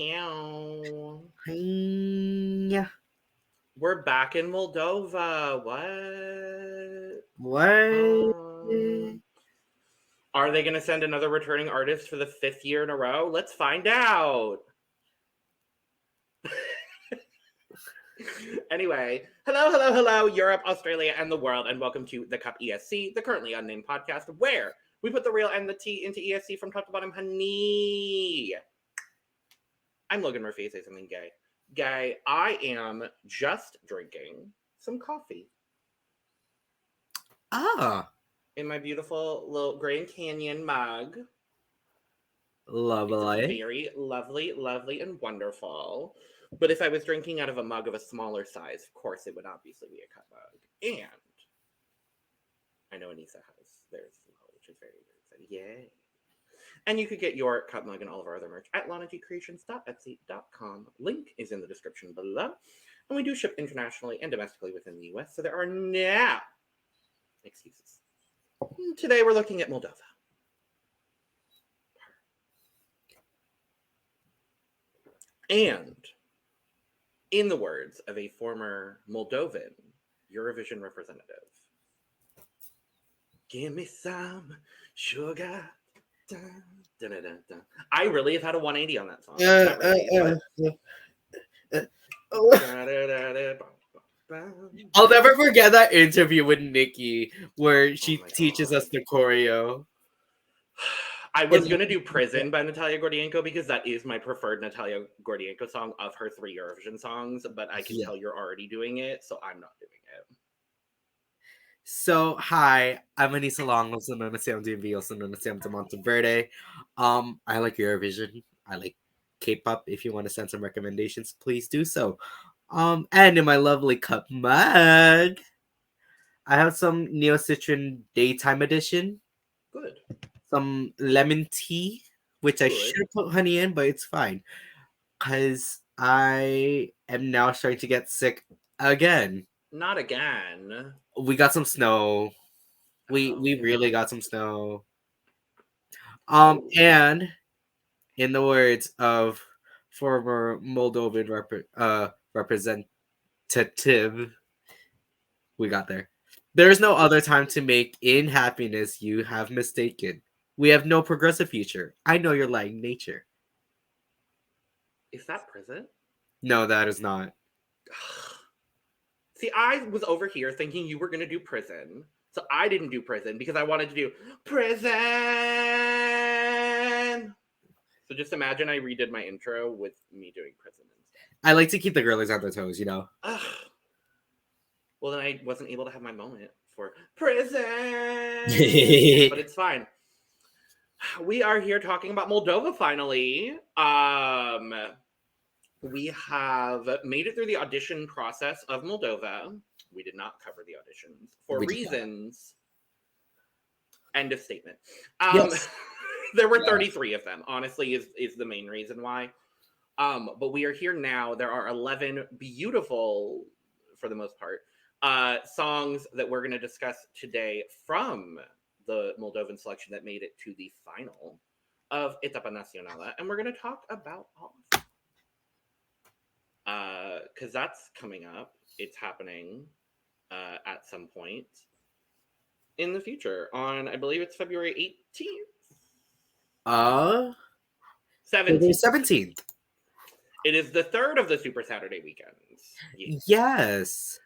Ew. Hi. We're back in Moldova. What? Are they going to send another returning artist for the 5th year in a row? Let's find out. Anyway, hello, Europe, Australia, and the world, and welcome to the CUP ESC, the Currently Unnamed Podcast, where we put the real and the tea into ESC from top to bottom, honey. I'm Logan Murphy. Say something gay. Gay, I am just drinking some coffee. In my beautiful little Grand Canyon mug. Lovely. It's very lovely, and wonderful. But if I was drinking out of a mug of a smaller size, of course, it would obviously be a cup mug. And I know Aneesa has theirs as well, which is very exciting. Yay. And you could get your cup mug and all of our other merch at lanagcreations.etsy.com. Link is in the description below. And we do ship internationally and domestically within the US, so there are no excuses. Today we're looking at Moldova. And in the words of a former Moldovan Eurovision representative, give me some sugar. Dun, dun, dun, dun, dun. I really have had a 180 on that song. I'll never forget that interview with Nikki where she teaches us the choreo. I was going to do Prison by Natalia Gordienko because that is my preferred Natalia Gordienko song of her 3 Eurovision songs, but I can tell you're already doing it, so I'm not doing it. So, hi, I'm Aneesa Logan, also known as Sam DMV, also known as Sam de Monteverde. I like Eurovision. I like K-pop. If you want to send some recommendations, please do so. And in my lovely cup mug, I have some Neo Citron Daytime Edition. Good. Some lemon tea, which I should put honey in, but it's fine. Because I am now starting to get sick again. Not again. We got some snow. We really got some snow. And in the words of former Moldovan representative, we got there. There's no other time to make in happiness you have mistaken. We have no progressive future. I know you're lying nature. Is that Prison? No, that is not. See, I was over here thinking you were going to do Prison. So I didn't do Prison because I wanted to do Prison. So just imagine I redid my intro with me doing Prison instead. I like to keep the girlies on their toes, you know? Well, then I wasn't able to have my moment for Prison. But it's fine. We are here talking about Moldova finally. We have made it through the audition process of Moldova. We did not cover the auditions for reasons. End of statement. Yes. There were 33 of them, honestly, is the main reason why. But we are here now. There are 11 beautiful, for the most part, songs that we're going to discuss today from the Moldovan selection that made it to the final of Etapa Națională. And we're going to talk about all of them. Because that's coming up. It's happening at some point in the future on, I believe it's February 18th? 17th. It is the 3rd of the Super Saturday weekends. Yes.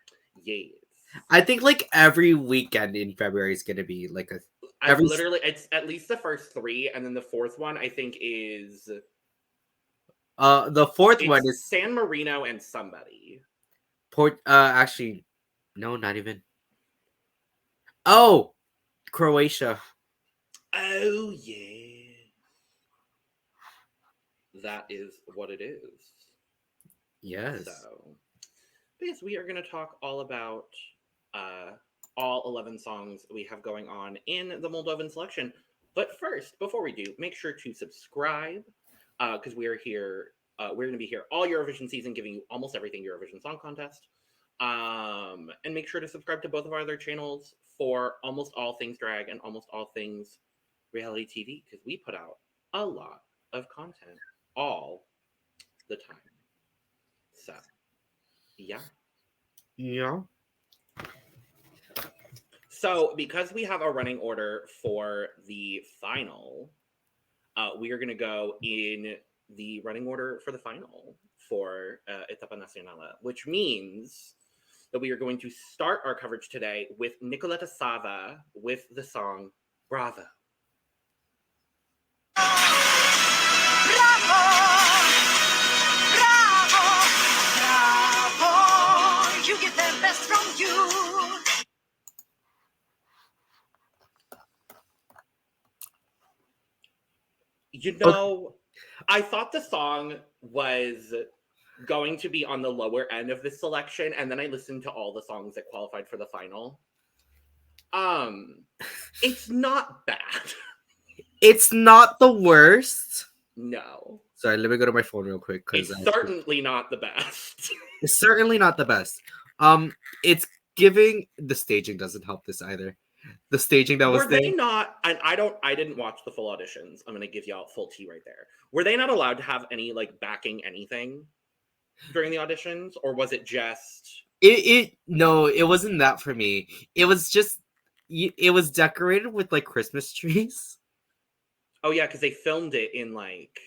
I think like every weekend in February is going to be like a... It's at least the first 3, and then the 4th one I think is... the 4th one is... San Marino and somebody. Actually, no, not even. Oh! Croatia. Oh, yeah. That is what it is. Yes. So, yes, we are going to talk all about all 11 songs we have going on in the Moldovan selection. But first, before we do, make sure to subscribe because we are here. We're going to be here all Eurovision season, giving you almost everything Eurovision Song Contest. And make sure to subscribe to both of our other channels for almost all things drag and almost all things reality TV, because we put out a lot of content all the time. So, yeah. Yeah. So, because we have a running order for the final, we are going to go in the running order for the final for Etapa Națională, which means that we are going to start our coverage today with Nicoleta Sava with the song Bravo. Bravo, bravo, bravo, you get the best from you. You know, I thought the song was going to be on the lower end of this selection, and then I listened to all the songs that qualified for the final. It's not bad. It's not the worst. No. Sorry, let me go to my phone real quick. It's certainly not the best. It's certainly not the best. It's giving, the staging doesn't help this either. The staging that was Were they not, and I didn't watch the full auditions. I'm gonna give y'all full tea right there. Were they not allowed to have any like backing anything during the auditions, or was it just No, it wasn't that for me. It was just, it was decorated with like Christmas trees. Oh yeah, because they filmed it in like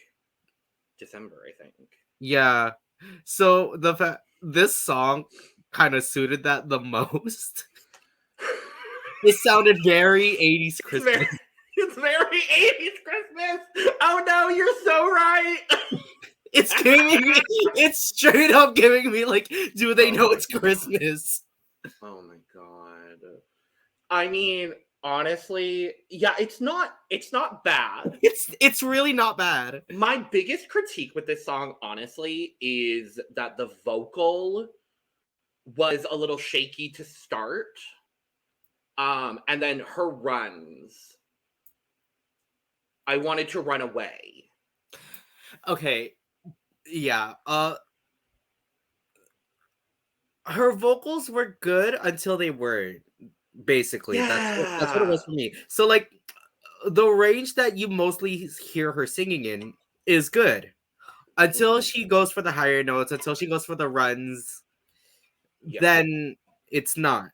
December, I think. Yeah. So this song kind of suited that the most. It sounded very 80s Christmas. It's very 80s Christmas. Oh no, you're so right. It's giving me, it's straight up giving me like, do they know it's Christmas? Oh my god. I mean, honestly, yeah, it's not bad. It's really not bad. My biggest critique with this song, honestly, is that the vocal was a little shaky to start. And then her runs, I wanted to run away. Okay. Yeah. Her vocals were good until they weren't. Basically, that's what it was for me. So like, the range that you mostly hear her singing in is good until she goes for the higher notes, until she goes for the runs. Yeah. Then it's not.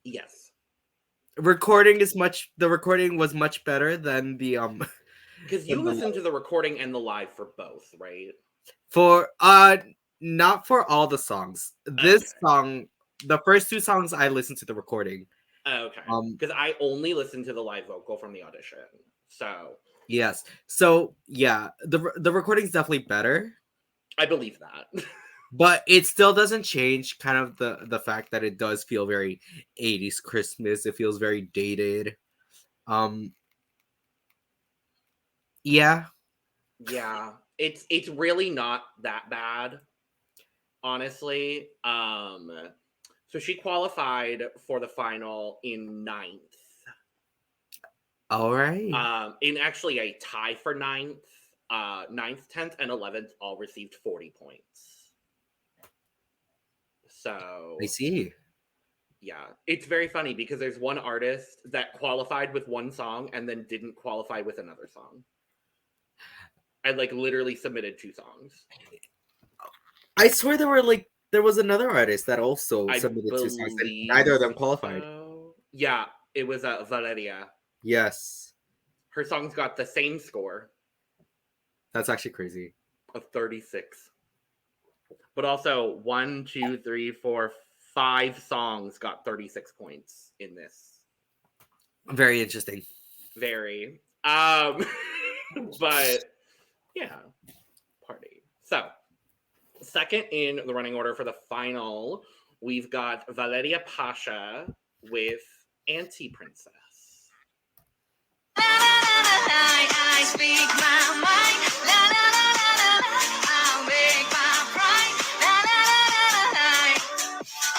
Yes. The recording was much better than the because you listened to the recording and the live for both, right? For not for all the songs. This song, the first two songs, I listened to the recording. Okay. Because I only listened to the live vocal from the audition. So yes. So yeah, the recording's definitely better. I believe that. But it still doesn't change kind of the fact that it does feel very 80s Christmas. It feels very dated. Yeah. Yeah. It's really not that bad, honestly. So she qualified for the final in 9th. All right. In actually a tie for 9th. 9th, 10th, and 11th all received 40 points. So I see. Yeah, it's very funny because there's one artist that qualified with one song and then didn't qualify with another song. I like literally submitted 2 songs. I swear there was another artist that also submitted 2 songs and neither of them qualified. Yeah, it was Valeria. Yes. Her songs got the same score. That's actually crazy. Of 36. But also 1, 2, 3, 4, 5 songs got 36 points in this. Very interesting. Very. But yeah, party. So, second in the running order for the final, we've got Valeria Pasha with Anti-Princess. I speak my mind. La, la, la, la, la, la. I'll make my pride. La, la, la, la, la, la.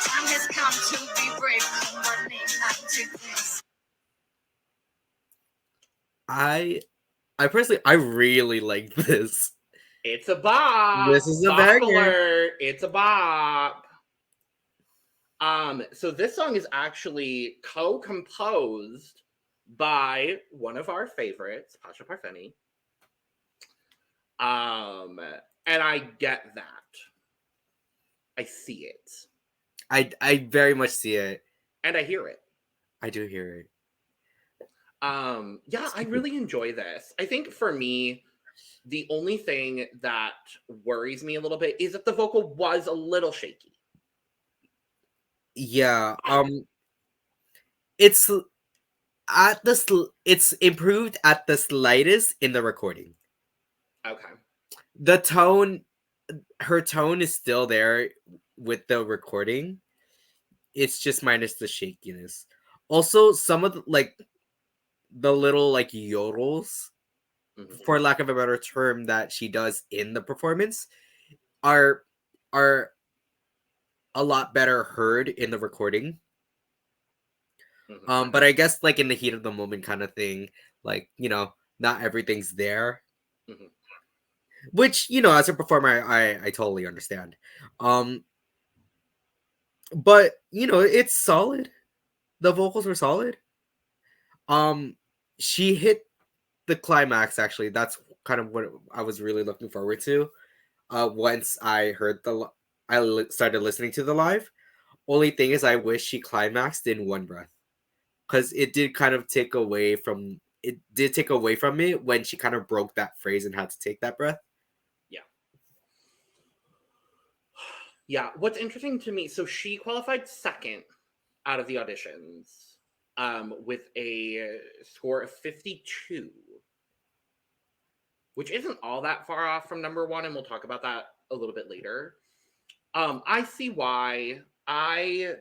Time has come to be brave. Come on in, Anti-Princess. I personally, I really like this. It's a bop. This is a banger. It's a bop. So this song is actually co-composed by one of our favorites, Pasha. And I get that. I see it. I very much see it. And I hear it. I do hear it. Yeah, I really enjoy this. I think for me, the only thing that worries me a little bit is that the vocal was a little shaky. Yeah. It's it's improved at the slightest in the recording. Okay. The tone, her tone is still there with the recording. It's just minus the shakiness. Also, some of the little yodels, for lack of a better term, that she does in the performance are a lot better heard in the recording. But I guess in the heat of the moment kind of thing, not everything's there. Which, as a performer, I totally understand. But, it's solid. The vocals were solid. She hit the climax, actually. That's kind of what I was really looking forward to. Once I heard I started listening to the live. Only thing is, I wish she climaxed in one breath. Because it did kind of take away from it when she kind of broke that phrase and had to take that breath. Yeah, what's interesting to me, so she qualified second out of the auditions with a score of 52, which isn't all that far off from number one, and we'll talk about that a little bit later. I see why. The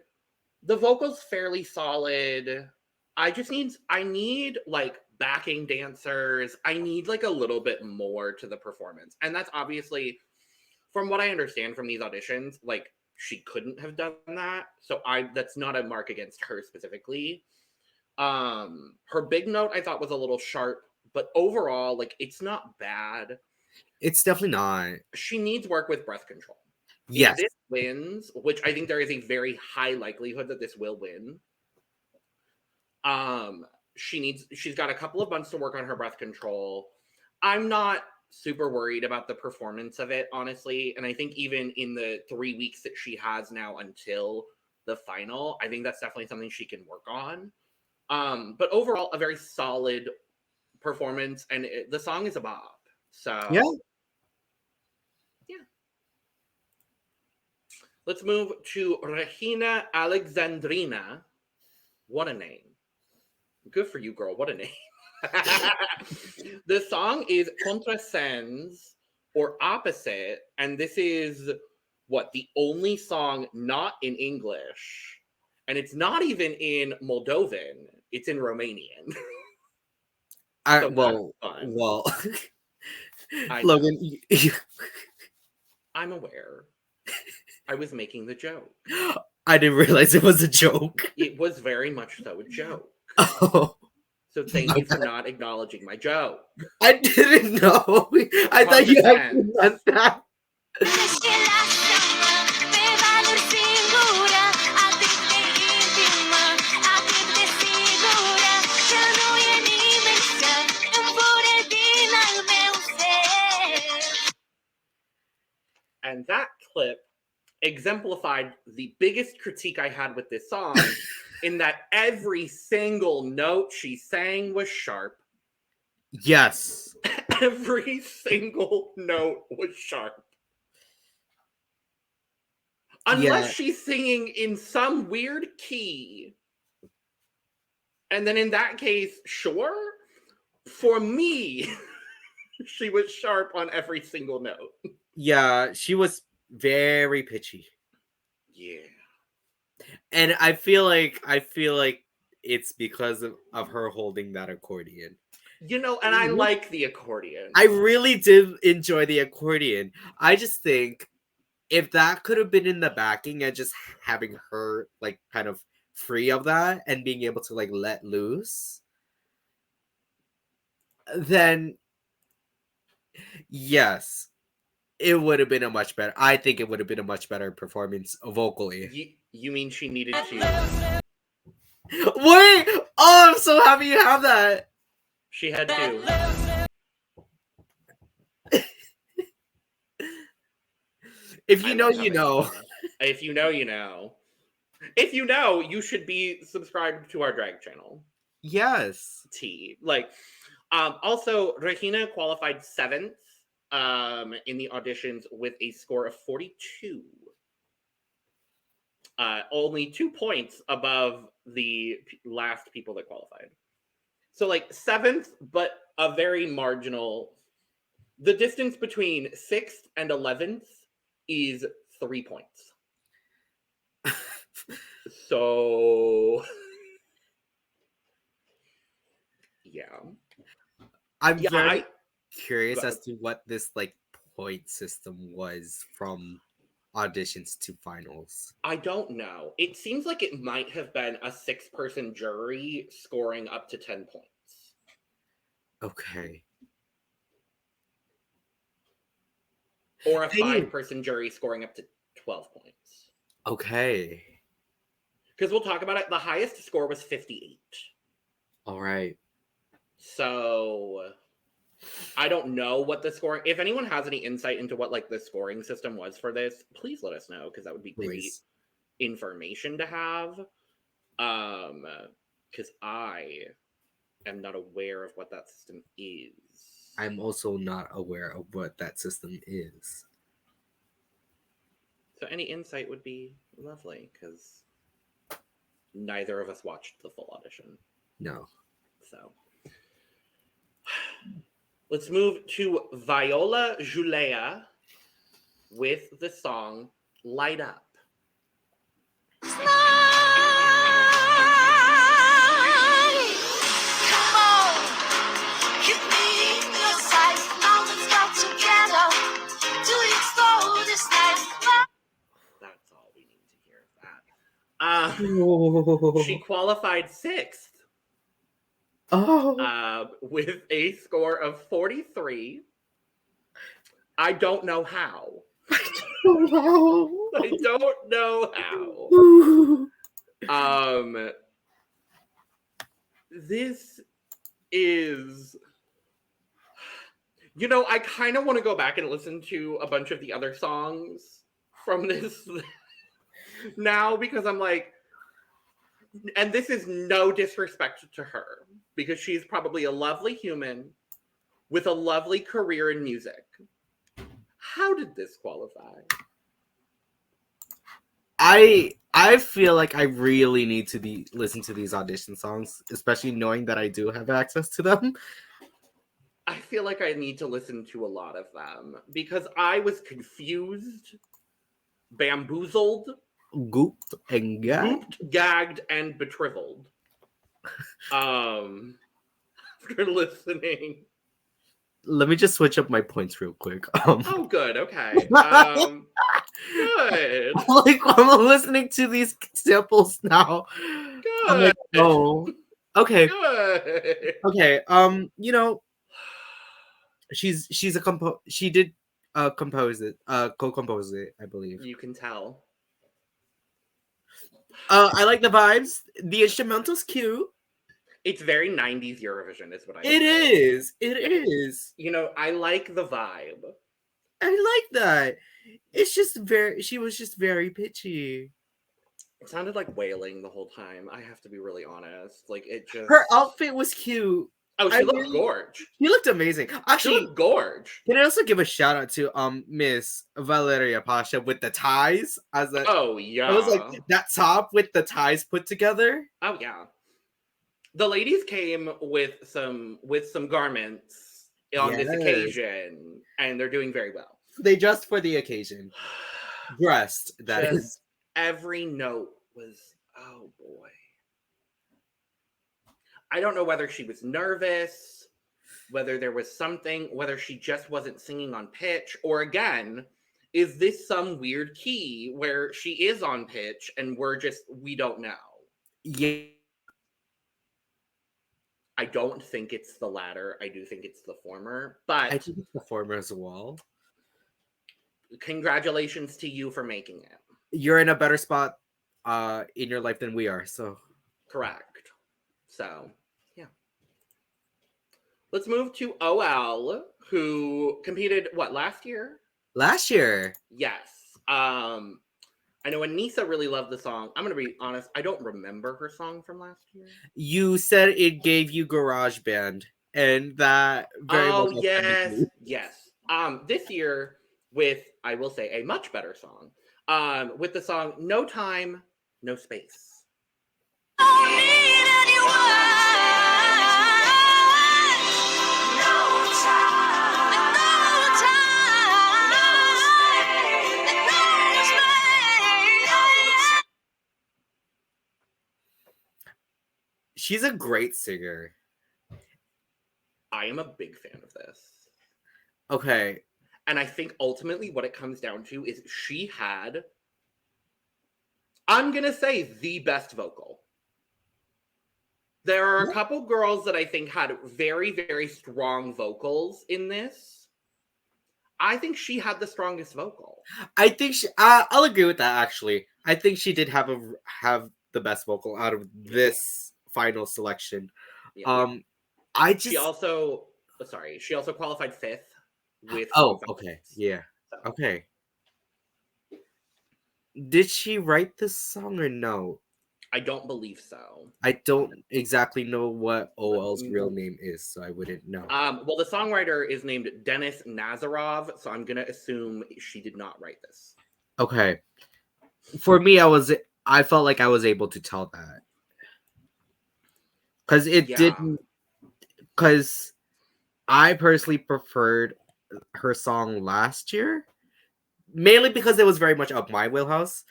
vocal's fairly solid. I need backing dancers. I need a little bit more to the performance. And that's obviously, from what I understand from these auditions, she couldn't have done that. So that's not a mark against her specifically. Her big note I thought was a little sharp, but overall, it's not bad. It's definitely not. She needs work with breath control. Yes. If this wins, which I think there is a very high likelihood that this will win. She's got a couple of months to work on her breath control. I'm not super worried about the performance of it, honestly. And I think even in the 3 weeks that she has now until the final, I think that's definitely something she can work on. But overall, a very solid performance, and the song is a bop. So yeah. Let's move to Reghina Alexandrina. What a name. Good for you, girl. What a name. The song is Contrasens, or Opposite, and this is the only song not in English, and it's not even in Moldovan. It's in Romanian. Logan, I'm aware. I was making the joke. I didn't realize it was a joke. It was very much so a joke. Oh. So thank you for not acknowledging my joke. I didn't know. I thought you actually meant that. And that clip exemplified the biggest critique I had with this song, in that every single note she sang was sharp. Yes. Every single note was sharp. Unless she's singing in some weird key. And then in that case, sure. For me, she was sharp on every single note. Yeah, she was very pitchy. Yeah. And I feel like it's because of her holding that accordion. And I like the accordion. I really did enjoy the accordion. I just think if that could have been in the backing and just having her kind of free of that and being able to let loose, then yes, it would have been a much better. I think it would have been a much better performance vocally. You mean she needed to? Wait! Oh, I'm so happy you have that. She had to. If you I know, love how you they know. are. If you know, you know. If you know, you should be subscribed to our drag channel. Yes. T. Like, also, Reghina qualified 7th in the auditions with a score of 42. Only 2 points above the last people that qualified. So, like, 7th, but a very marginal. The distance between 6th and 11th is 3 points. So, yeah. I'm Yeah, very Go curious ahead. as to what this like point system was from auditions to finals. I don't know. It seems like it might have been a 6-person jury scoring up to 10 points. Okay. Or a Hey. 5-person jury scoring up to 12 points. Okay. Because we'll talk about it. The highest score was 58. All right. So I don't know what the scoring. If anyone has any insight into what like the scoring system was for this, please let us know because that would be great Please. information to have. Because I am not aware of what that system is. I'm also not aware of what that system is. So any insight would be lovely because neither of us watched the full audition. No. So let's move to Viola Julea with the song Light Up. That's all we need to hear of that. She qualified 6th with a score of 43. I don't know how. I don't know how. This is, you know, I kind of want to go back and listen to a bunch of the other songs from this now because I'm like, and this is no disrespect to her because she's probably a lovely human with a lovely career in music. How did this qualify? I feel like I really need to listen to these audition songs, especially knowing that I do have access to them. I feel like I need to listen to a lot of them because I was confused, bamboozled, Gooped and gagged, and betriveled. After listening. Let me just switch up my points real quick. Oh, good. Okay. Good. Like I'm listening to these samples now. Good. I'm like, oh, okay, Good. okay. You know, she's a she did compose it, co-compose it, I believe. You can tell. I like the vibes. The instrumental's cute. It's very 90s Eurovision, is what I It say. is. It is. You know, I like the vibe. I like that. It's just very. She was just very pitchy. It sounded like wailing the whole time. I have to be really honest. Like it just. Her outfit was cute. Oh, she looked gorge. She looked amazing. She Actually, looked gorge. can I also give a shout out to Miss Valeria Pasha with the ties? Oh yeah. I was like that top with the ties put together. Oh yeah. The ladies came with some garments on this occasion, and they're doing very well. They dressed for the occasion. Dressed, that Just is. every note was, oh boy. I don't know whether she was nervous, whether there was something, whether she just wasn't singing on pitch, or again, is this some weird key where she is on pitch and we don't know? Yeah. I don't think it's the latter. I do think it's the former, but I think it's the former as well. Congratulations to you for making it. You're in a better spot in your life than we are, so. Correct. So, yeah. Let's move to OL, who competed, last year? Last year. Yes. I know Aneesa really loved the song. I'm gonna be honest, I don't remember her song from last year. You said it gave you garage band, and that very much offended me. yes. This year with, I will say, a much better song. With the song "No Time, No Space." Don't need anyone. No time. No time. No space. She's a great singer. I am a big fan of this. Okay. And I think ultimately what it comes down to is she had, I'm going to say, the best vocal. There are a couple girls that I think had very, very strong vocals in this. I think she had the strongest vocal. I think I'll agree with that, actually. I think she did have the best vocal out of this final selection. Yeah. She she also qualified 5th with okay. Yeah. Okay. Did she write this song or no? I don't believe so. I don't exactly know what OL's real name is, so I wouldn't know. Well, the songwriter is named Denis Nazarov, so I'm gonna assume she did not write this. Okay. For me, I felt like I was able to tell that. Because it didn't. Because I personally preferred her song last year, mainly because it was very much up my wheelhouse.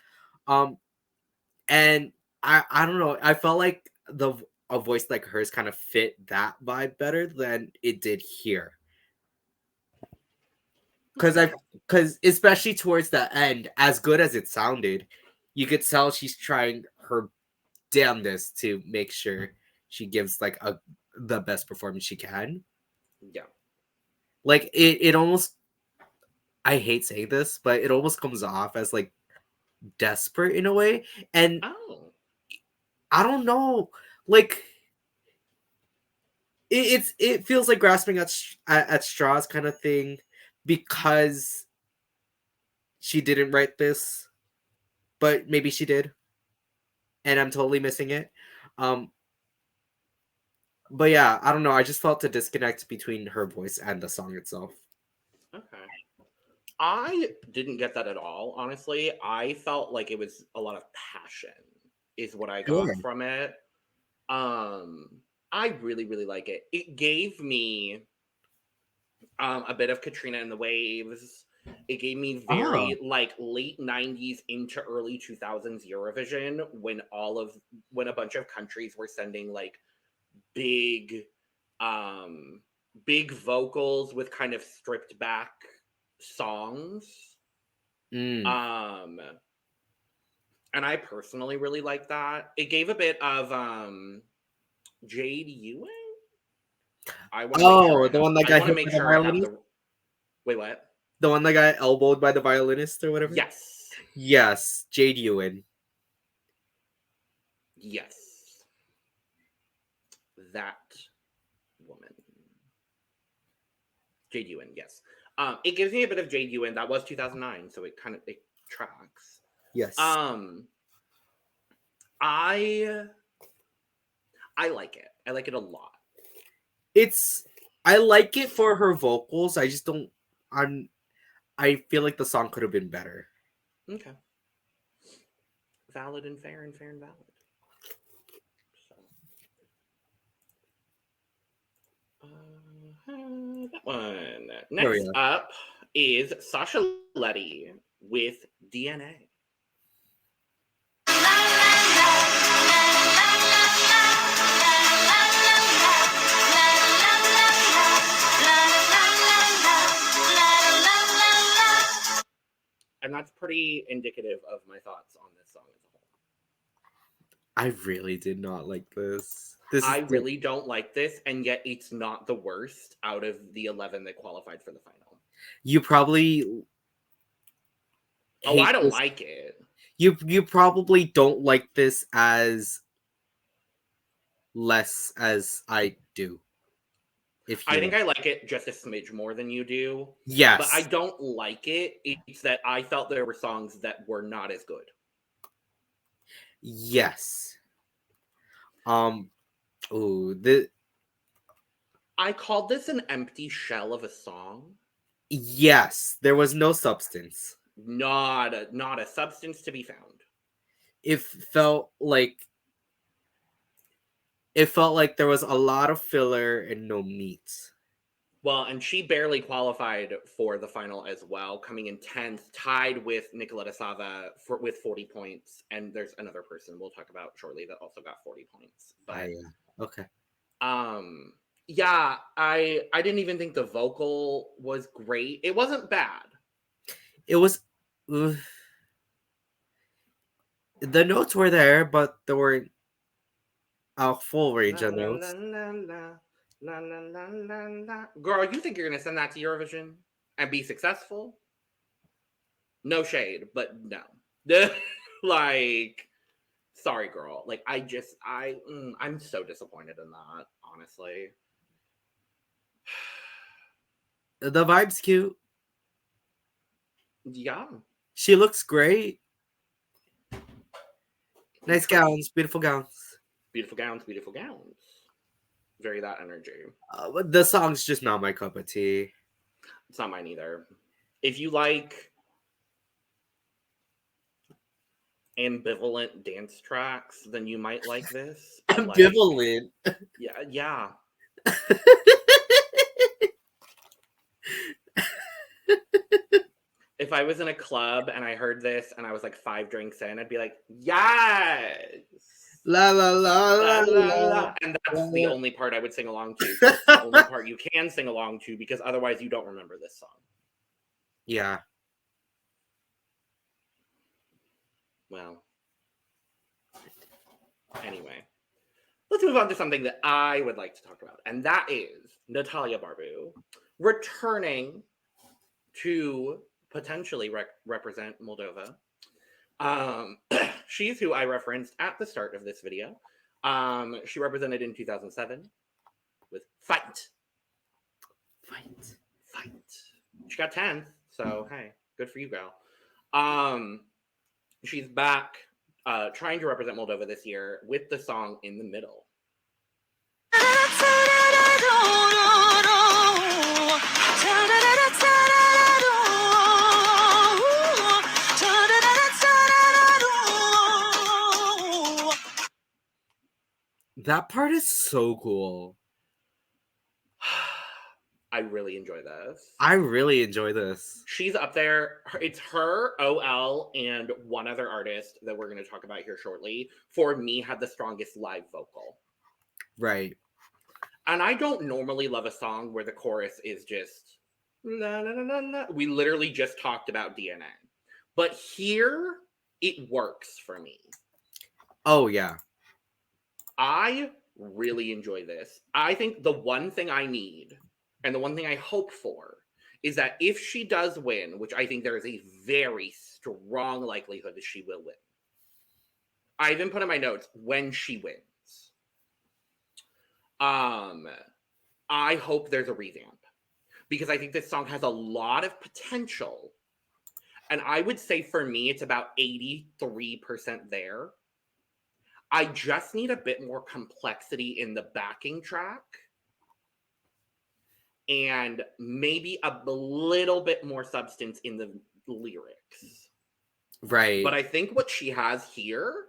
And I don't know. I felt like a voice like hers kind of fit that vibe better than it did here. Because especially towards the end, as good as it sounded, you could tell she's trying her damnedest to make sure she gives like the best performance she can. Yeah. Like it almost, I hate saying this, but it almost comes off as like desperate in a way. And I don't know, like it feels like grasping at straws kind of thing, because she didn't write this, but maybe she did, and I'm totally missing it. But yeah, I don't know. I just felt a disconnect between her voice and the song itself. Okay. I didn't get that at all, honestly. I felt like it was a lot of passion is what I got from it. I really, really like it. It gave me a bit of Katrina and the Waves. It gave me very like late 90s into early 2000s Eurovision when a bunch of countries were sending like big vocals with kind of stripped back songs. And I personally really like that. It gave a bit of Jade Ewing. The one that got hit by the violinist? Wait, what? The one that got elbowed by the violinist or whatever? Yes, Jade Ewing. Yes. That woman. Jade Ewing, yes. It gives me a bit of Jade Ewing. That was 2009, so it tracks. Yes. I like it. I like it a lot. I like it for her vocals. I just don't. I feel like the song could have been better. Okay. Valid and fair and valid. That one. Next up is Sasha Letty with DNA. And that's pretty indicative of my thoughts on this song as a whole. I really did not like this. I really don't like this, and yet it's not the worst out of the 11 that qualified for the final. You probably... I don't like it. You probably don't like this as less as I do. I think I like it just a smidge more than you do. Yes. But I don't like it. It's that I felt there were songs that were not as good. Yes. I called this an empty shell of a song. Yes, there was no substance. Not a substance to be found. It felt like there was a lot of filler and no meat. Well, and she barely qualified for the final as well, coming in 10th, tied with Nicoleta Sava with 40 points. And there's another person we'll talk about shortly that also got 40 points. But okay. Yeah, I didn't even think the vocal was great. It wasn't bad. It was the notes were there, but there weren't a full range of notes. La, la, la, la, la. Girl, you think you're gonna send that to Eurovision and be successful? No shade, but no. Like, sorry, girl. Like, I'm so disappointed in that, honestly. The vibe's cute. Yeah. She looks great. Nice gowns, beautiful gowns. Beautiful gowns, beautiful gowns. Very that energy. The song's just not my cup of tea. It's not mine either. If you like ambivalent dance tracks, then you might like this. Ambivalent? Like, yeah. If I was in a club and I heard this and I was like 5 drinks in, I'd be like, yes! La la la la la, la. And that's the only part I would sing along to. It's the only part you can sing along to because otherwise you don't remember this song. Yeah. Well. Anyway. Let's move on to something that I would like to talk about. And that is Natalia Barbu returning to potentially represent Moldova. She's who I referenced at the start of this video. She represented in 2007 with Fight. She got 10th, so hey, good for you, girl. She's back trying to represent Moldova this year with the song In the Middle. That part is so cool. I really enjoy this. I really enjoy this. She's up there. It's her, OL, and one other artist that we're going to talk about here shortly, for me, had the strongest live vocal. Right. And I don't normally love a song where the chorus is just la la la la la. We literally just talked about DNA. But here, it works for me. Oh, yeah. I really enjoy this. I think the one thing I need and the one thing I hope for is that if she does win, which I think there is a very strong likelihood that she will win. I even put in my notes when she wins. I hope there's a revamp because I think this song has a lot of potential. And I would say for me, it's about 83% there. I just need a bit more complexity in the backing track and maybe a little bit more substance in the lyrics. Right. But I think what she has here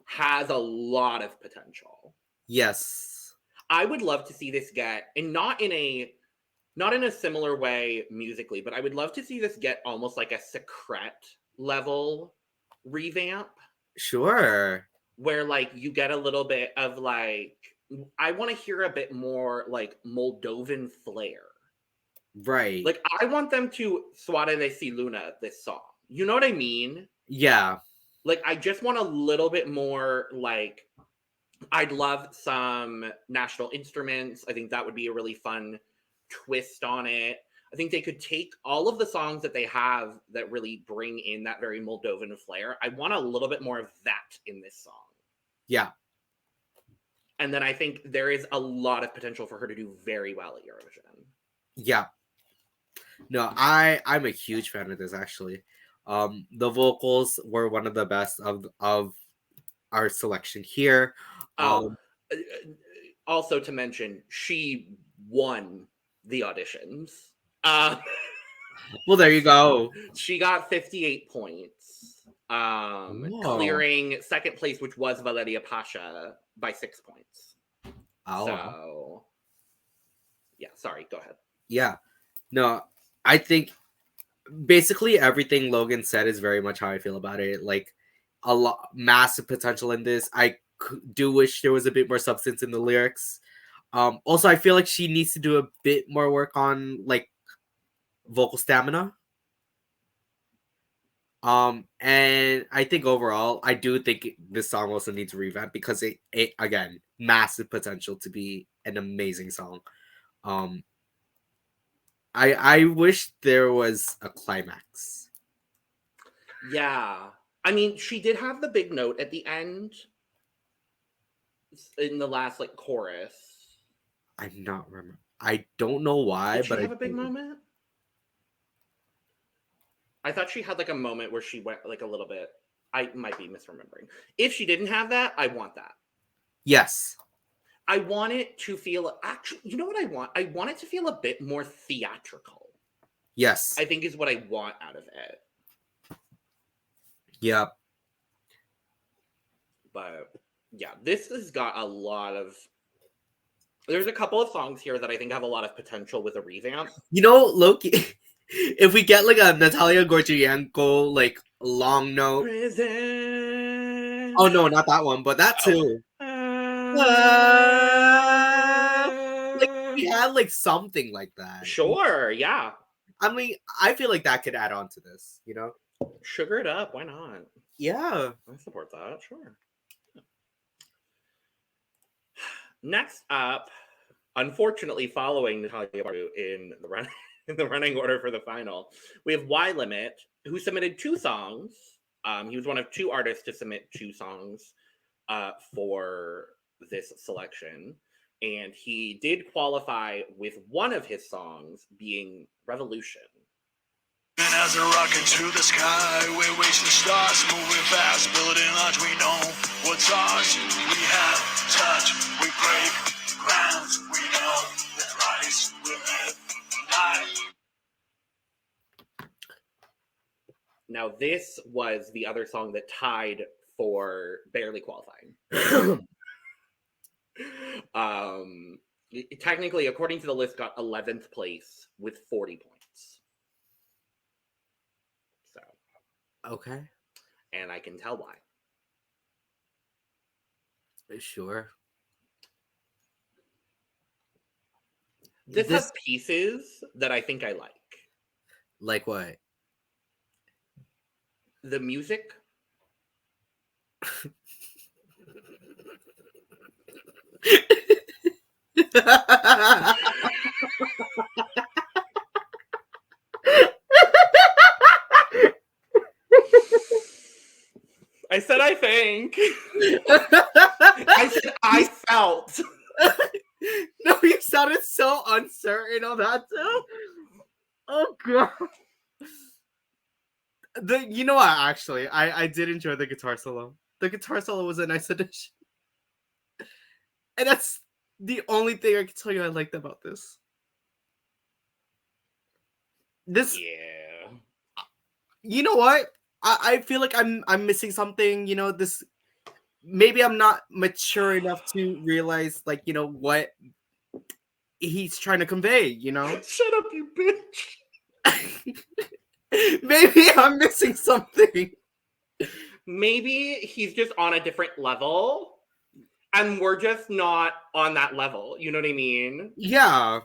has a lot of potential. Yes. I would love to see this get, and not in a similar way musically, but I would love to see this get almost like a Secret level revamp. Sure. Where like you get a little bit of like, I want to hear a bit more like Moldovan flair. Right. Like I want them to Soarele si Luna this song. You know what I mean? Yeah. Like I just want a little bit more like, I'd love some national instruments. I think that would be a really fun twist on it. I think they could take all of the songs that they have that really bring in that very Moldovan flair. I want a little bit more of that in this song. Yeah. And then I think there is a lot of potential for her to do very well at Eurovision. Yeah. No, I'm a huge fan of this, actually. The vocals were one of the best of our selection here. Also to mention, she won the auditions. Well, there you go. She got 58 points, clearing second place, which was Valeria Pasha, by 6 points. Oh. So, yeah, sorry, go ahead. Yeah. No, I think basically everything Logan said is very much how I feel about it. Like, a lot, massive potential in this. I do wish there was a bit more substance in the lyrics. Also, I feel like she needs to do a bit more work on, like, vocal stamina. And I think overall, I do think this song also needs a revamp because it again, massive potential to be an amazing song. I wish there was a climax. Yeah. I mean, she did have the big note at the end in the last, like, chorus. I'm not remember. I don't know why, Did but she have a big moment? I thought she had, like, a moment where she went, like, a little bit. I might be misremembering. If she didn't have that, I want that. Yes. I want it to feel, actually, you know what I want? I want it to feel a bit more theatrical. Yes. I think is what I want out of it. Yeah. But, yeah, this has got a lot of... There's a couple of songs here that I think have a lot of potential with a revamp. You know, Loki, if we get, like, a Natalia Gorgienko, like, long note... Prison. Oh, no, not that one, but that too. Like, we had, like, something like that. Sure, yeah. I mean, I feel like that could add on to this, you know? Sugar it up, why not? Yeah. I support that, sure. Next up, unfortunately following Natalia Barbu in the running order for the final, we have Y Limit, who submitted 2 songs. He was one of 2 artists to submit 2 songs for this selection. And he did qualify with one of his songs being Revolution. And as a rocket to the sky, we're racing stars, moving fast, building large. We know what's ours. We have touch, we break grounds. We know the price we live, die. Now, this was the other song that tied for barely qualifying. Technically, according to the list, got 11th place with 40 points. So, Okay. and I can tell why. Sure. This has pieces that I think I like. Like what? The music. I said I think. I said I felt. No, you sounded so uncertain on that too. Oh god. You know what? Actually, I did enjoy the guitar solo. The guitar solo was a nice addition, and that's the only thing I can tell you I liked about this. Yeah. You know what? I feel like I'm missing something. You know, this maybe I'm not mature enough to realize, like, you know, what he's trying to convey. You know, Shut up, you bitch. Maybe I'm missing something. Maybe he's just on a different level, and we're just not on that level. You know what I mean? Yeah.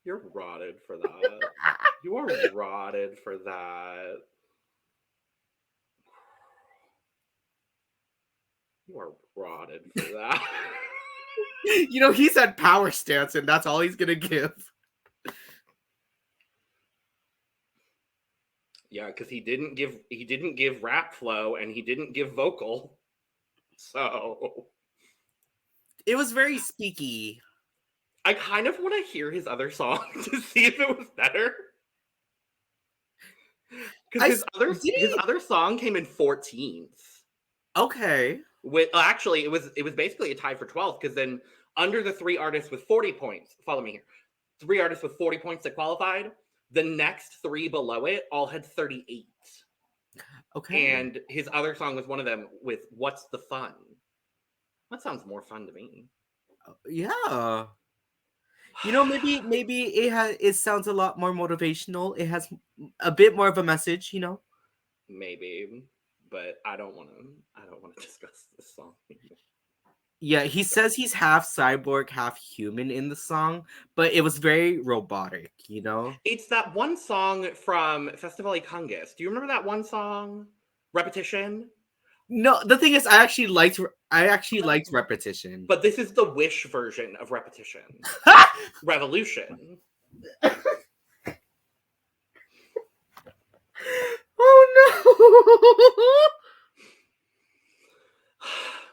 You're rotted for that. You are rotted for that. You are rotted for that. You know, he said power stance, and that's all he's gonna give. Yeah, because he didn't give rap flow, and he didn't give vocal. So It was very speaky. I kind of want to hear his other song to see if it was better. Because his other song came in 14th. Okay. Actually, it was basically a tie for 12th, because then under the 3 artists with 40 points, follow me here, 3 artists with 40 points that qualified, the next 3 below it all had 38. Okay. And his other song was one of them with What's the Fun? That sounds more fun to me. Yeah. You know, maybe it sounds a lot more motivational. It has a bit more of a message, you know. Maybe, but I don't want to discuss this song anymore. Yeah, he says he's half cyborg, half human in the song, but it was very robotic, you know? It's that one song from Festival Congress. Do you remember that one song? Repetition? No, the thing is, I actually liked Repetition. But this is the Wish version of Repetition. Revolution. Oh no!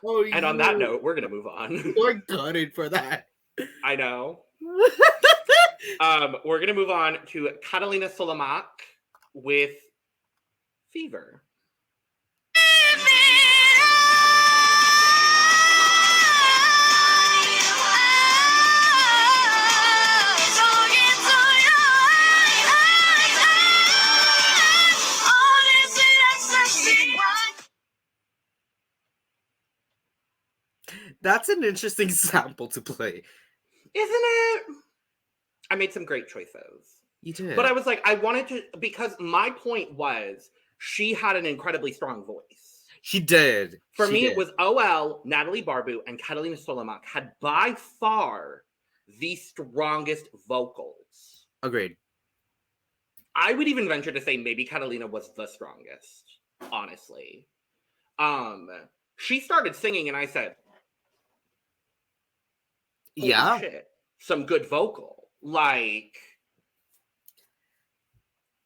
Oh, and on that note, we're gonna move on. We're gutted for that. I know. We're gonna move on to Cătălina Solomac with Fever. That's an interesting sample to play. Isn't it? I made some great choices. You did. But I was like, I wanted to, because my point was she had an incredibly strong voice. She did. For me, it was OL, Natalie Barbu, and Cătălina Solomac had by far the strongest vocals. Agreed. I would even venture to say maybe Cătălina was the strongest, honestly. She started singing and I said, holy yeah, shit, some good vocal. Like,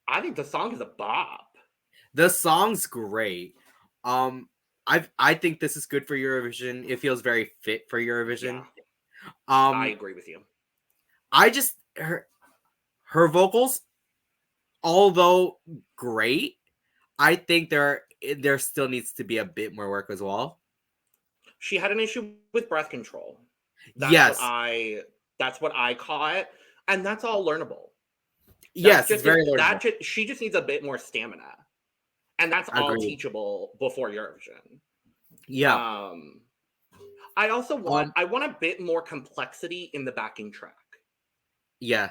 I think the song is a bop. The song's great. I think this is good for Eurovision. It feels very fit for Eurovision. Yeah. I agree with you. I just her vocals, although great, I think there still needs to be a bit more work as well. She had an issue with breath control. That's what I caught, and that's all learnable. Yes, it's very learnable. She just needs a bit more stamina, and that's all teachable before Eurovision. Yeah. I also want a bit more complexity in the backing track. Yeah,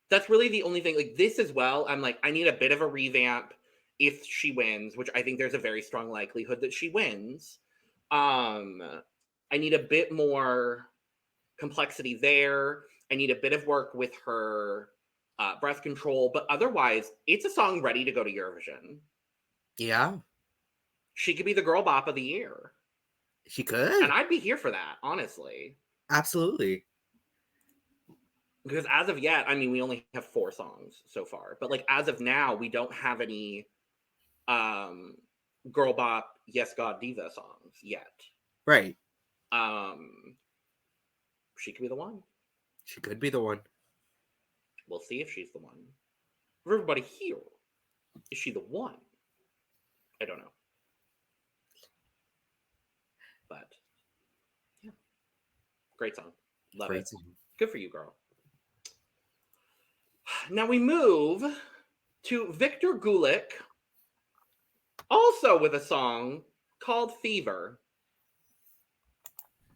that's really the only thing. Like this as well, I'm like, I need a bit of a revamp if she wins, which I think there's a very strong likelihood that she wins. I need a bit more complexity there. I need a bit of work with her breath control, but otherwise, it's a song ready to go to Eurovision. Yeah. She could be the girl bop of the year. She could. And I'd be here for that, honestly. Absolutely. Because as of yet, I mean, we only have 4 songs so far. But like as of now, we don't have any girl bop, Yes God Diva songs yet. Right. She could be the one. She could be the one. We'll see if she's the one. For everybody here, is she the one? I don't know. But yeah. Great song. Love it. Good for you, girl. Now we move to Victor Gulick, also with a song called Fever.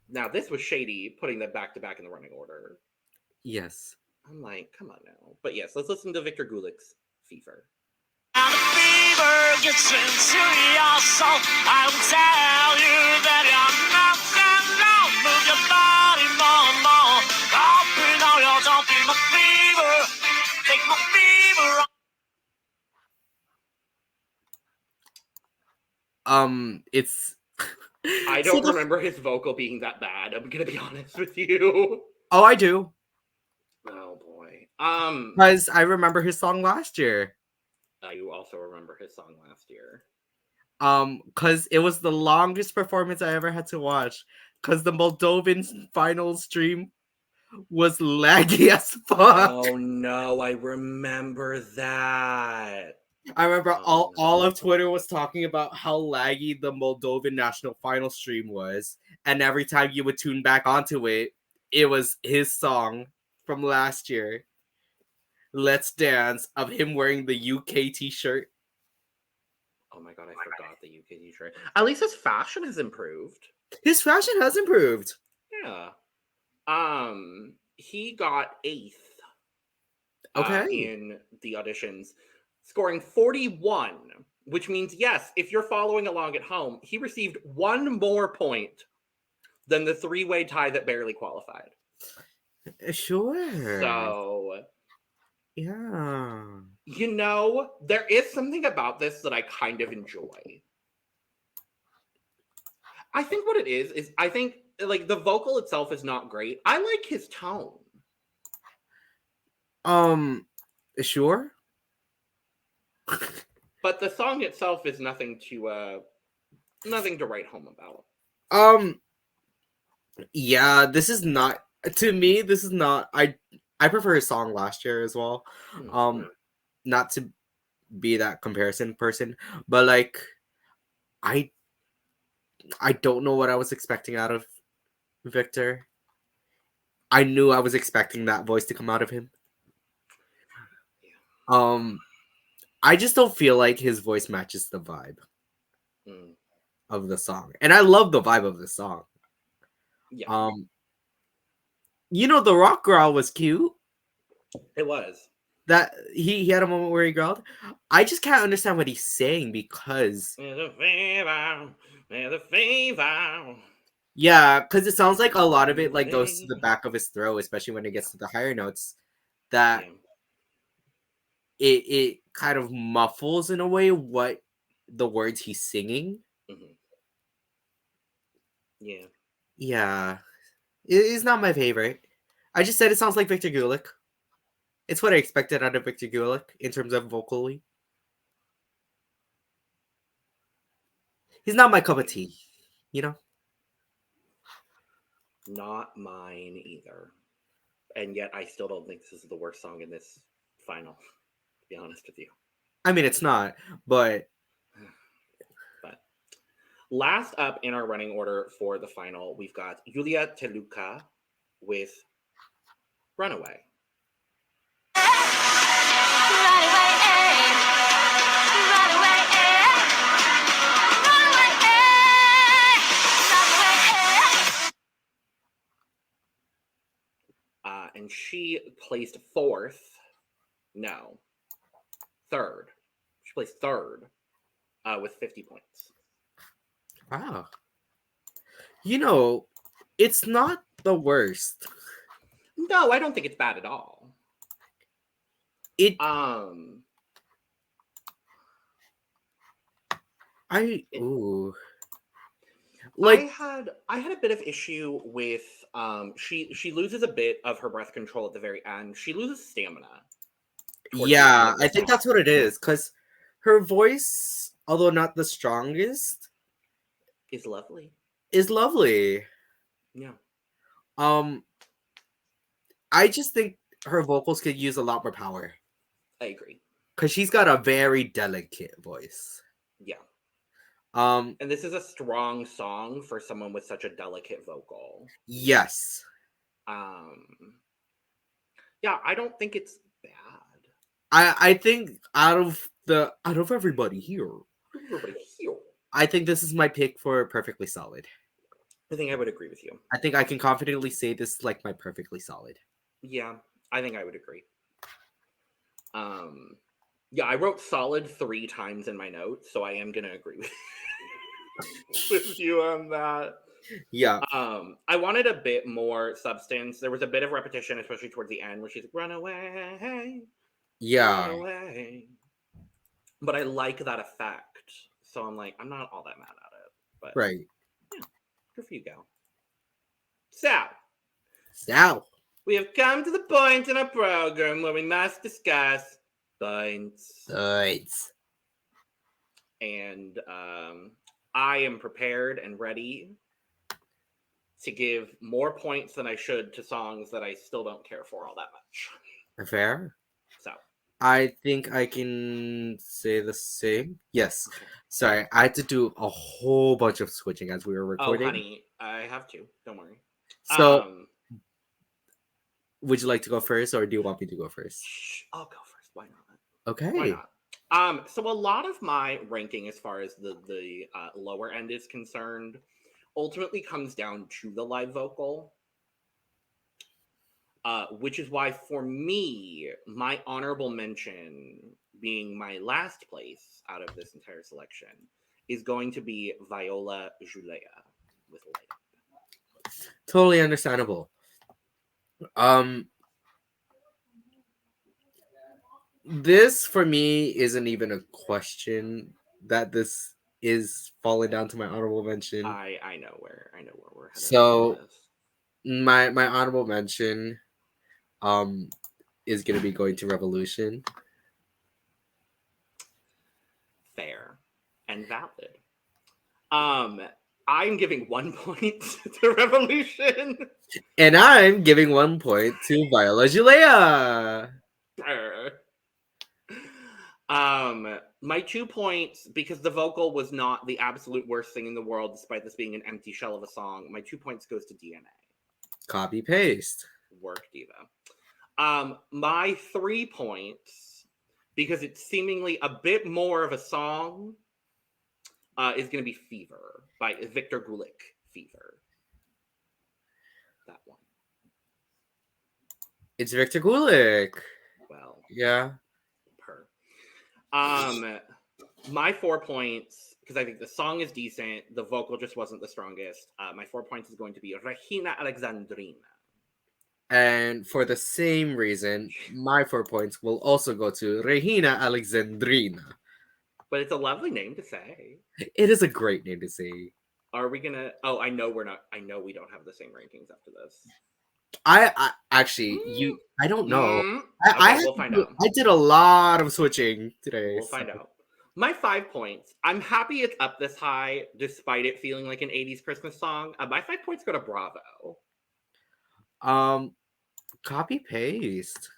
Now, this was shady, putting them back-to-back in the running order. Yes. I'm like, come on now. But yes, let's listen to Victor Gulick's Fever. And the fever gets into your soul. I will tell you that you're nothing wrong. Move your body more and more. Open all your don't be my fever. Take my fever. It's I don't remember his vocal being that bad. I'm gonna be honest with you. Oh, I do. Oh boy. Because I remember his song last year. I also remember his song last year. Because it was the longest performance I ever had to watch. Because the Moldovan final stream was laggy as fuck. Oh no, I remember that. I remember all of Twitter was talking about how laggy the Moldovan national final stream was, and every time you would tune back onto it, it was his song from last year, "Let's Dance," of him wearing the UK t-shirt. Oh my god, I forgot the UK t-shirt. At least his fashion has improved. His fashion has improved. Yeah. He got 8th. Okay. In the auditions, scoring 41, which means, yes, if you're following along at home, he received 1 more point than the 3-way tie that barely qualified. Sure. So, yeah. you know, there is something about this that I kind of enjoy. I think what it is I think, like, the vocal itself is not great. I like his tone. Sure. But the song itself is nothing to write home about. Yeah, this is not, to me, this is not, I prefer his song last year as well. Not to be that comparison person, but like, I don't know what I was expecting out of Victor. I knew I was expecting that voice to come out of him. I just don't feel like his voice matches the vibe of the song. And I love the vibe of the song. Yeah. You know, the rock growl was cute. It was. That he had a moment where he growled. I just can't understand what he's saying because yeah, because it sounds like a lot of it like goes to the back of his throat, especially when it gets to the higher notes. That it kind of muffles in a way what the words he's singing. Yeah, it's not my favorite. I just said it sounds like Victor Gulick. It's what I expected out of Victor Gulick in terms of vocally. He's not my cup of tea, you know? Not mine either. And yet I still don't think this is the worst song in this final, to be honest with you. I mean, it's not, but... Last up in our running order for the final, we've got Iulia Teleucă with Runaway. And she placed 4th. No. 3rd. She placed 3rd with 50 points. Wow. You know, it's not the worst. No, I don't think it's bad at all. Like I had a bit of issue with she loses a bit of her breath control at the very end. She loses stamina. Yeah, I think that's what it is, because her voice, although not the strongest, is lovely. Yeah. I just think her vocals could use a lot more power. I agree. Because she's got a very delicate voice. Yeah. And this is a strong song for someone with such a delicate vocal. Yes. Yeah, I don't think it's bad. I think out of everybody here, I think this is my pick for perfectly solid. I think I would agree with you. I think I can confidently say this is like my perfectly solid. Yeah, I think I would agree. Yeah, I wrote solid 3 times in my notes, so I am gonna agree with you on that. Yeah. I wanted a bit more substance. There was a bit of repetition, especially towards the end, where she's like, "Runaway." Yeah. Runaway. But I like that effect, so I'm like, I'm not all that mad at it. But right. Yeah, good for you, gal. So. We have come to the point in our program where we must discuss points. and I am prepared and ready to give more points than I should to songs that I still don't care for all that much. Fair. So I think I can say the same. Yes. Sorry, I had to do a whole bunch of switching as we were recording. Oh, honey, I have to. Don't worry. So, would you like to go first, or do you want me to go first? I'll go first. Why not? Okay. Why not? So a lot of my ranking, as far as the lower end is concerned, ultimately comes down to the live vocal. Which is why, for me, my honorable mention, being my last place out of this entire selection, is going to be Viola Julea with Light Up. Totally understandable. This for me isn't even a question that this is falling down to my honorable mention. I know where we're headed. So my honorable mention is gonna be going to Revolution. Fair and valid. I'm giving 1 point to Revolution. And I'm giving 1 point to Viola Julea. My 2 points, because the vocal was not the absolute worst thing in the world, despite this being an empty shell of a song, my 2 points goes to DNA. Copy paste. Work, diva. My 3 points, because it's seemingly a bit more of a song, is going to be Fever by Victor Gulick. Fever. That one. It's Victor Gulick. Well. Yeah. My 4 points, because I think the song is decent, the vocal just wasn't the strongest. My 4 points is going to be Reghina Alexandrina. And for the same reason, my 4 points will also go to Reghina Alexandrina. But it's a lovely name to say. It is a great name to say. Are we gonna? Oh, I know we're not. I know we don't have the same rankings after this. I actually, I don't know. We'll find out. I did a lot of switching today. We'll find out. My 5 points. I'm happy it's up this high, despite it feeling like an 80s Christmas song. My 5 points go to Bravo. Copy paste.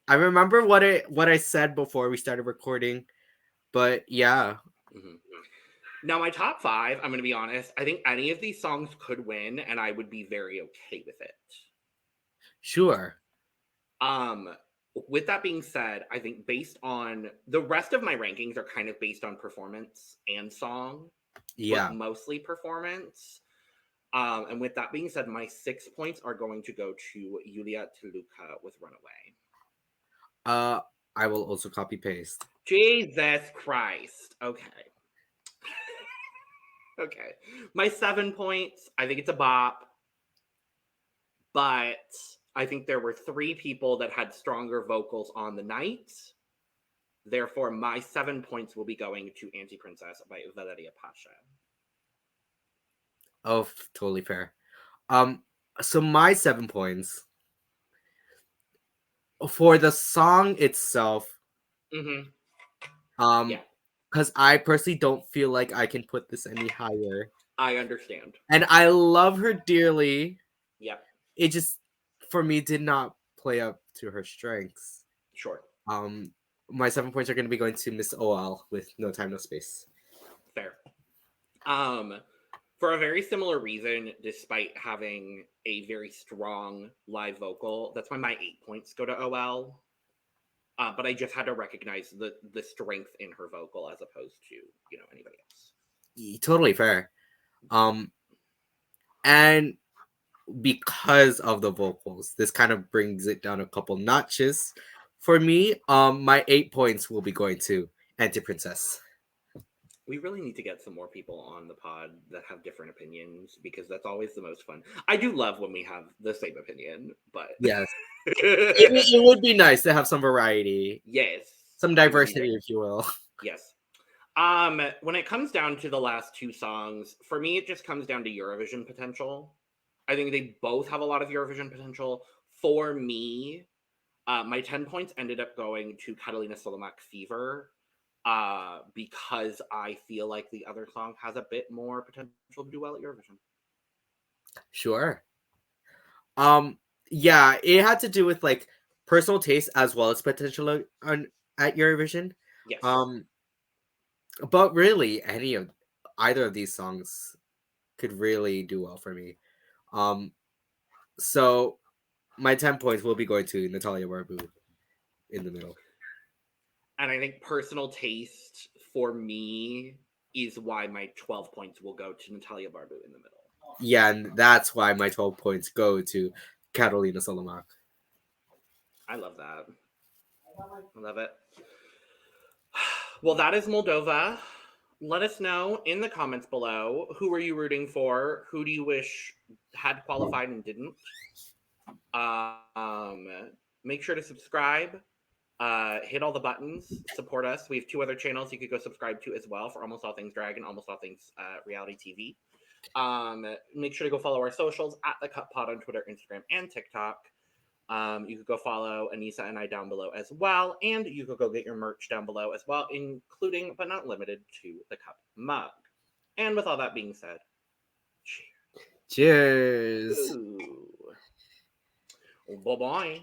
I remember what I said before we started recording, but yeah. Mm-hmm. Now, my top 5, I'm going to be honest, I think any of these songs could win, and I would be very okay with it. Sure. With that being said, I think based on the rest of my rankings are kind of based on performance and song. Yeah. But mostly performance. And with that being said, my 6 points are going to go to Iulia Teleucă with Runaway. I will also copy paste. Jesus Christ. Okay. Okay. My 7 points, I think it's a bop. But I think there were 3 people that had stronger vocals on the night. Therefore, my 7 points will be going to Anti-Princess by Valeria Pasha. Oh, totally fair. So my 7 points for the song itself. Mm-hmm. Because I personally don't feel like I can put this any higher. I understand. And I love her dearly. Yep. It just, for me, did not play up to her strengths. Sure. My 7 points are going to be going to Miss OL with No Time, No Space. Fair. For a very similar reason, despite having a very strong live vocal, that's why my 8 points go to OL. But I just had to recognize the strength in her vocal as opposed to, anybody else. Totally fair. And because of the vocals, this kind of brings it down a couple notches. For me, my 8 points will be going to Anti-Princess. We really need to get some more people on the pod that have different opinions, because that's always the most fun. I do love when we have the same opinion, but yes, it would be nice to have some variety. Yes, some diversity, if you will. Yes. When it comes down to the last 2 songs, for me, it just comes down to Eurovision potential. I think they both have a lot of Eurovision potential. For me, my 10 points ended up going to Cătălina Solomac Fever. because I feel like the other song has a bit more potential to do well at Eurovision. Sure. Yeah, it had to do with like personal taste as well as potential at Eurovision. Yes. But really, either of these songs could really do well for me. So my 10 points will be going to Natalia Barbu in the middle. And I think personal taste for me is why my 12 points will go to Natalia Barbu in the middle. Yeah, and that's why my 12 points go to Cătălina Solomac. I love that. I love it. Well, that is Moldova. Let us know in the comments below, who are you rooting for? Who do you wish had qualified and didn't? Make sure to subscribe. Hit all the buttons. Support us. We have 2 other channels you could go subscribe to as well for Almost All Things Drag and Almost All Things Reality TV. Make sure to go follow our socials at the CUP Pod on Twitter, Instagram, and TikTok. You could go follow Aneesa and I down below as well, and you could go get your merch down below as well, including but not limited to the CUP mug. And with all that being said, cheers. Bye-bye.